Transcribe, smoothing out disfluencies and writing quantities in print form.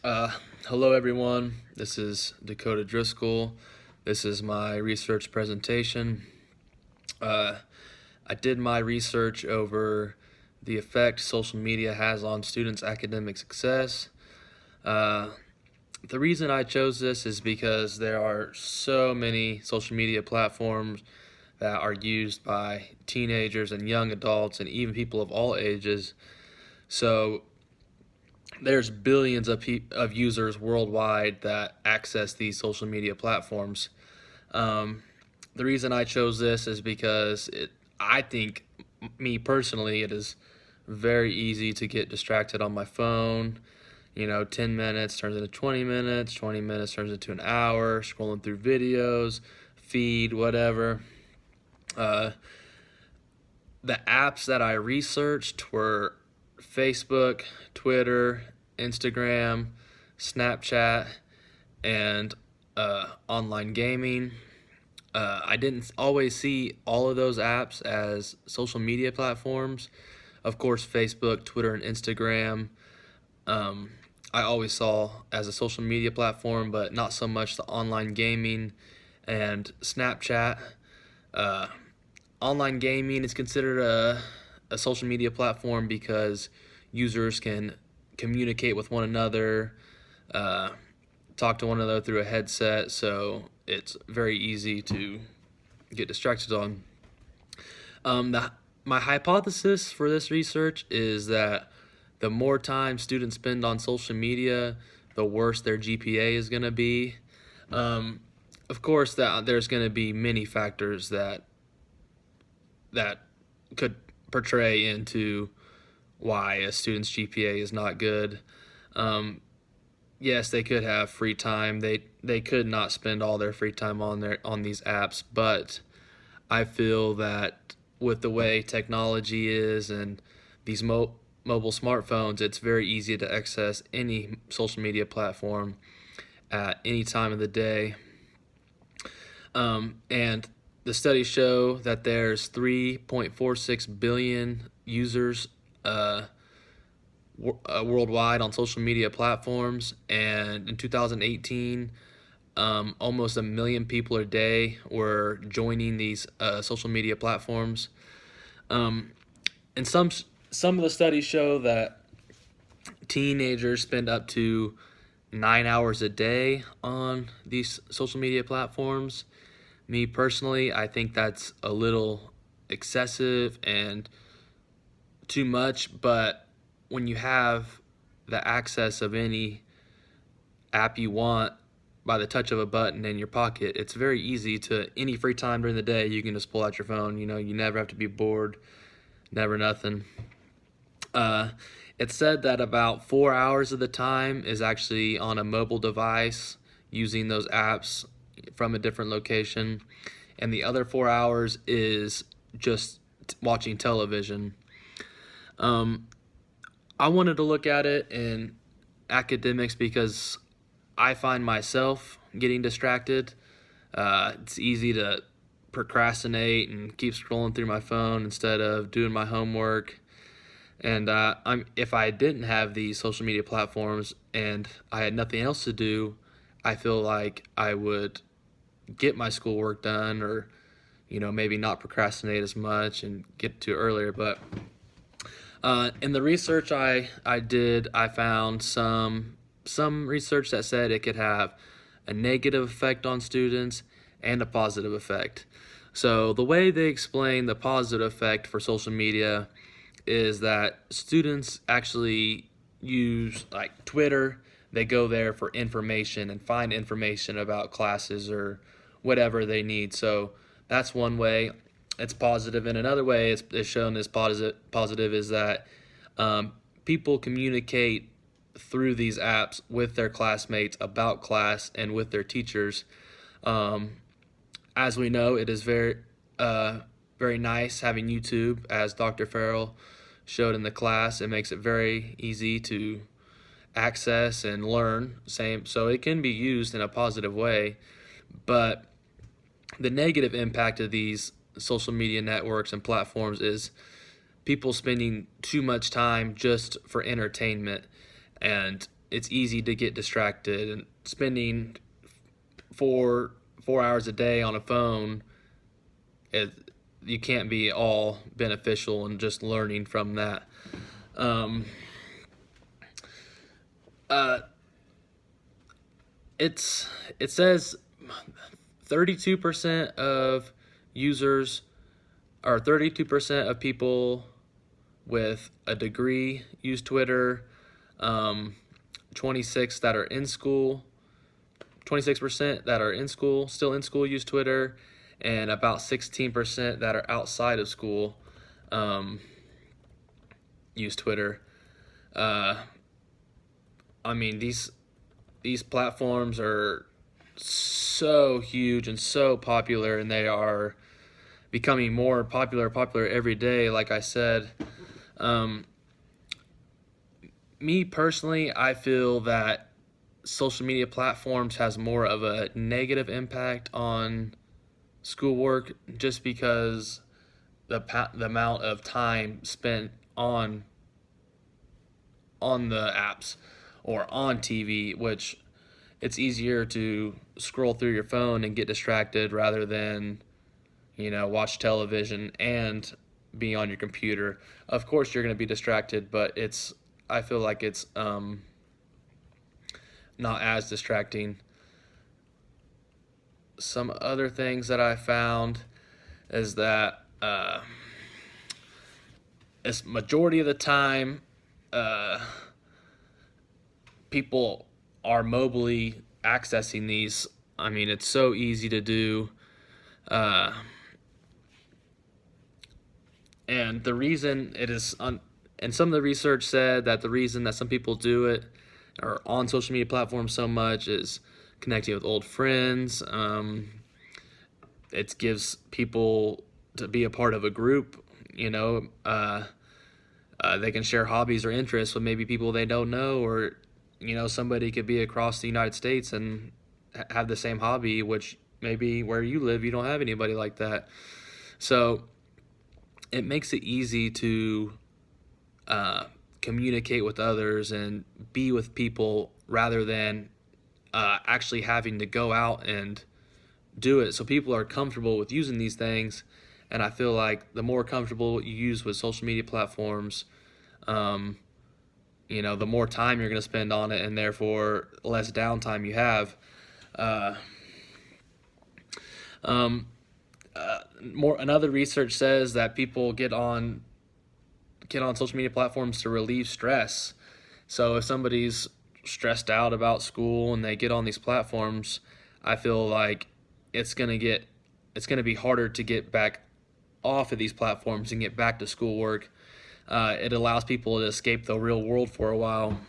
Uh, Hello everyone, this is Dakota Driskill. This is my research presentation. Uh, I did my research over the effect social media has on students' academic success. Uh, the reason I chose this is because there are so many social media platforms that are used by teenagers and young adults and even people of all ages. So there's billions of users worldwide that access these social media platforms. Um, the reason I chose this is because I think, me personally, it is very easy to get distracted on my phone. 10 minutes turns into 20 minutes, 20 minutes turns into an hour, scrolling through videos, feed, whatever. Uh, the apps that I researched were Facebook, Twitter, Instagram, Snapchat, and online gaming. I didn't always see all of those apps as social media platforms. Of course, Facebook, Twitter, and Instagram, um, I always saw as a social media platform, but not so much the online gaming and Snapchat. Uh, Online gaming is considered a social media platform because users can communicate with one another, uh, talk to one another through a headset, so it's very easy to get distracted on. The My hypothesis for this research is that the more time students spend on social media, the worse their GPA is going to be. Um, of course, that there's going to be many factors that could portray into why a student's GPA is not good. Um, yes, they could have free time. They could not spend all their free time on these apps, but I feel that with the way technology is and these mobile smartphones, it's very easy to access any social media platform at any time of the day. And the studies show that there's 3.46 billion users worldwide on social media platforms, and in 2018, almost a million people a day were joining these social media platforms. Um, and some of the studies show that teenagers spend up to 9 hours a day on these social media platforms. Me personally, I think that's a little excessive and too much, but when you have the access of any app you want by the touch of a button in your pocket, it's very easy to, any free time during the day, you can just pull out your phone. You never have to be bored, never nothing. Uh, it's said that about 4 hours of the time is actually on a mobile device using those apps from a different location, and the other 4 hours is just watching television. Um, I wanted to look at it in academics because I find myself getting distracted. It's easy to procrastinate and keep scrolling through my phone instead of doing my homework. And if I didn't have these social media platforms and I had nothing else to do, I feel like I would get my schoolwork done, or maybe not procrastinate as much and get to it earlier. But in the research I did, I found some research that said it could have a negative effect on students and a positive effect. So the way they explain the positive effect for social media is that students actually use, like, Twitter. They go there for information and find information about classes or whatever they need. So that's one way it's positive. And another way it's shown as positive is that um, people communicate through these apps with their classmates about class and with their teachers. Um, as we know, it is very nice having YouTube, as Dr. Farrell showed in the class. It makes it very easy to access and learn. So it can be used in a positive way, but the negative impact of these social media networks and platforms is people spending too much time just for entertainment, and it's easy to get distracted, and spending 4 hours a day on a phone, you can't be all beneficial and just learning from that. Um, uh, it says 32% of users, or 32% of people with a degree use Twitter. 26 that are in school, 26% that are in school, still in school, use Twitter, and about 16% that are outside of school use Twitter. I mean, these platforms are so huge and so popular, and they are becoming more popular every day. Like I said, me personally, I feel that social media platforms has more of a negative impact on schoolwork, just because the amount of time spent on the apps or on TV, which it's easier to scroll through your phone and get distracted rather than, watch television and be on your computer. Of course, you're going to be distracted, but I feel like it's not as distracting. Some other things that I found is that it's majority of the time people are mobily accessing these. I mean, it's so easy to do. And the reason it is, and some of the research said that the reason that some people do it or on social media platforms so much is connecting with old friends. It gives people to be a part of a group. They can share hobbies or interests with maybe people they don't know, or somebody could be across the United States and have the same hobby, which maybe where you live you don't have anybody like that. So it makes it easy to communicate with others and be with people rather than actually having to go out and do it. So people are comfortable with using these things, and I feel like the more comfortable you use with social media platforms, the more time you're going to spend on it, and therefore less downtime you have. Another research says that people get on social media platforms to relieve stress. So if somebody's stressed out about school and they get on these platforms, I feel like it's gonna be harder to get back off of these platforms and get back to schoolwork. It allows people to escape the real world for a while.